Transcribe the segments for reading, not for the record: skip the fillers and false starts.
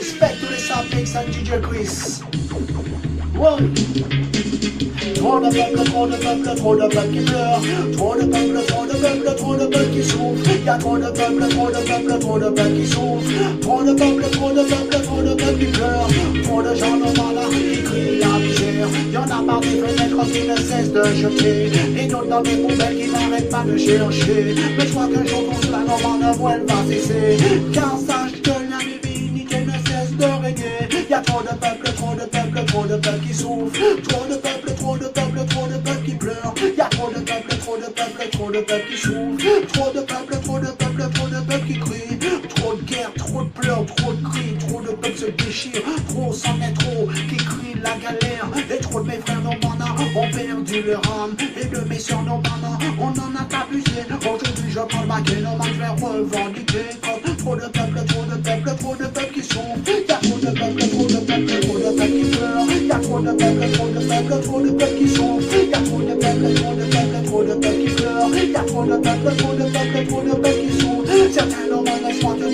Respect tous les Sapix and DJ Chris. Ouais. Trop de peuple, trop de peuple, trop de peuple qui pleure. Trop de peuple, trop de peuple, trop de peuple qui souffre. Y'a trop de peuple, trop de peuple, trop de peuple qui souffre. Trop de peuple, trop de peuple, trop de peuple qui pleure. Trop de gens normaux là qui crient la misère. Y'en a par des fenêtres qui ne cessent de jeter. Et d'autres dans des poubelles qui n'arrêtent pas de chercher. Mais je crois qu'un jour tout cela normalement elle va cesser. Car sache que la divinité ne cesse de régner. Y'a trop de peuple, trop de peuple, trop de peuple qui souffre. Trop de peuple, trop de peuple, trop de peuple qui pleure. Y'a trop de peuple, trop de peuple, trop de peuple qui souffre. Trop de peuple, trop de peuple, trop de peuple qui crie. Trop de guerre, trop de pleurs, trop de cris. Trop de peuple se déchire, trop c'en est trop. Qui crie la galère. Et trop de mes frères normands ont perdu leur âme. Et de mes soeurs normands, on en a abusé. Aujourd'hui je prends le bac et normal je vais revendiquer. Trop de peuple, trop de peuple, trop de peuple qui souffre. Y'a trop de peuple, trop de peuple, trop de peuple qui pleure. Y'a trop de peuple, trop de peuple, trop de peuple qui souffre. Y'a trop de peuple, trop de peuple, trop de peuple qui pleure. Y'a trop de peuple, trop de peuple, trop de peuple qui souffre. Certains normands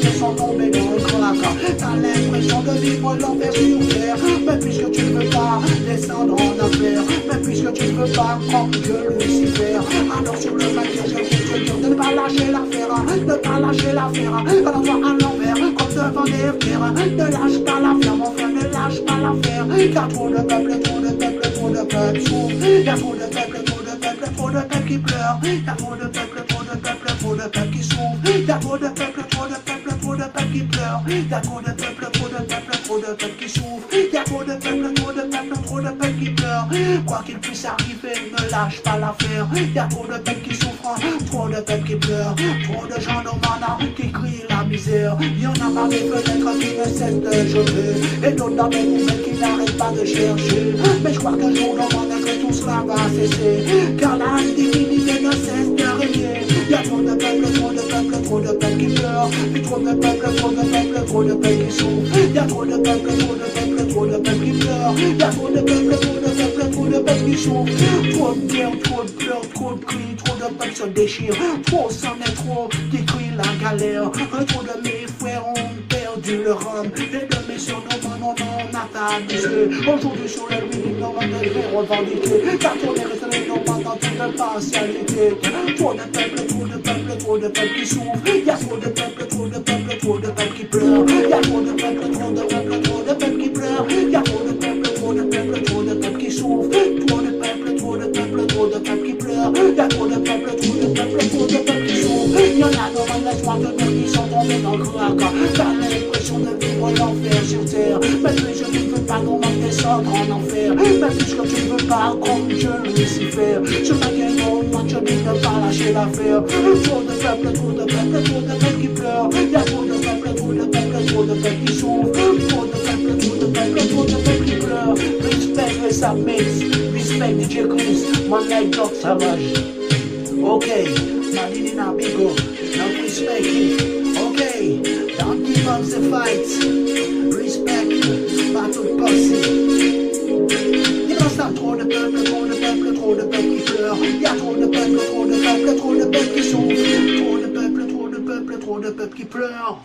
se sont tombés dans le crack. T'as l'impression de vivre l'enfer sur terre. Mais puisque tu ne veux pas descendre en enfer, mais puisque tu ne veux pas prendre que Lucifer, alors sur le maquillage je te dire de ne pas lâcher l'affaire, ne pas lâcher l'affaire. Alors toi à l'envers, comme devant des pierres, ne lâche pas l'affaire, mon frère, ne lâche pas l'affaire. Car trop de peuple, trop de peuple, trop de peuple souffre. Y'a trop de peuple, trop de peuple, trop de peuple qui pleure. Y'a trop de peuple, trop de peuple, trop de peuple qui souffre. Y'a trop de peuple, trop de peuple, trop de peuple qui pleure. Y'a trop de peuple, trop de peuple, trop de peuple qui souffre. Y'a trop de peuple, trop de peuple, trop de peuple qui pleure. Quoi qu'il puisse arriver, ne lâche pas l'affaire. Y'a trop de peuple qui souffre, trop de peuple qui pleure. Trop de gens normalement qui crient la misère. Y'en a par des fenêtres qui ne cessent de jeter. Et d'autres dans des poubelles qui n'arrêtent pas de chercher. Mais je crois qu'un jour normalement que tout cela va cesser. Car la divinité ne cesse de régner. Y'a trop de peuple, trop de peuple, trop de peuple qui pleure. Et trop de peuple, trop de peuple, trop de peuple qui souffre. Y'a trop de peuple, trop de peuple, trop de peuple qui pleure. Y'a trop de peuple, trop de peuple, trop de peuple qui souffre. Trop de guerre, trop de pleurs, trop de cris, trop de peuple se déchire. Trop c'en est trop, qui crie la galère. Trop de mes frères ont perdu leur âme. Et de mes soeurs normalement on a abusé. Aujourd'hui sur le minute normalement je vais revendiquer. Car ton est resté normalement toute partialité. Trop de peuple, trop de peuple, trop de peuple qui souffre. Y'a trop de peuple, trop de peuple, trop de peuple qui pleure. Y'a trop de peuple, trop de peuple, trop de peuple qui pleure. Y'a trop de peuple, trop de peuple, trop de peuple qui souffre. Trop de peuple, trop de peuple, trop de peuple qui pleure. Y'a trop de peuple, trop de peuple, trop de peuple qui souffre. Y'en a dans l'espoir de nous qui sont tombés dans le crack. T'as l'impression de vivre l'enfer sur terre. Mais puisque tu ne veux pas comment descendre en enfer. Mais puisque tu ne veux pas comme Dieu Lucifer. Sur ta gueule, moi je dis de pas lâcher l'affaire. Trop de peuple, trop de peuple, trop de peuple qui pleure. Y'a trop de peuple, trop de peuple, trop de peuple qui souffre. Trop de peuple, trop de peuple, trop de peuple qui pleure. Respect les Sapix, respect DJ Chris, mon like Doc Savage. Ok, Madinina Bigo, don't respect it. Ok, don't give up the fight. Respect, battle pussy. Il reste trop de peuple, trop de peuple, trop de peuple qui pleure. Y'a trop de peuple, trop de peuple, trop de peuple qui souffre. Trop de peuple, trop de peuple, trop de peuple qui pleure.